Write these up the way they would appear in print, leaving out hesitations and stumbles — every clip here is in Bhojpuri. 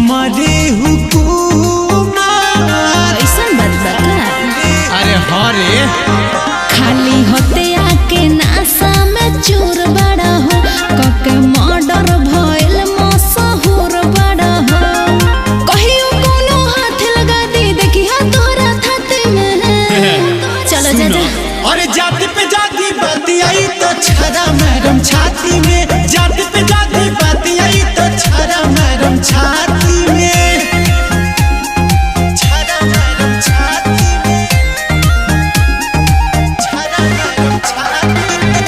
हमारे हुकूमत। ऐसा बात बता। अरे हाँ रे, खाली होते आके नासा में चूर बड़ा हो, कके मर्डर भइल मशहूर बड़ा हो। कहियो कोनो हाथ लगा दी देखी हा तोरा छाती में। चलो जा जा। अरे जाति पे जाति बात आई तो छरा मैडम छाती में, जाति पे जाति बात आई तो छरा मैडम छाती में, छरा मैडम छाती में, छरा मैडम छाती में।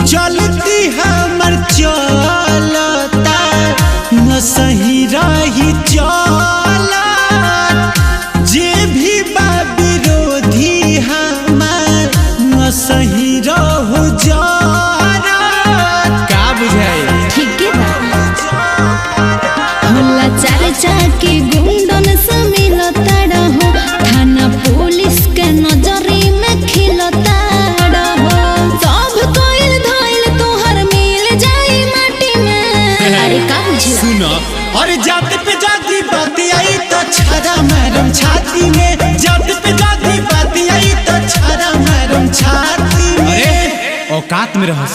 चलती हमर चलता न सही रही चला, जे भी बा विरोधी हमार न सही रहो जरा। का बुझाई? ठीक है बा। होला चार चाके गुंडन से मिलता रहो, थाना पुलिस के नजरी में खिलता रहो। सब कोइल धइल तोहर मिल जाई माटी में। अरे का बुझला? सुनो, और जाति पे जाति बात आई तो छरा मैडम छाती में, जाति पे जाति बात आई तो छरा मैडम छाती में। औकात में रहो।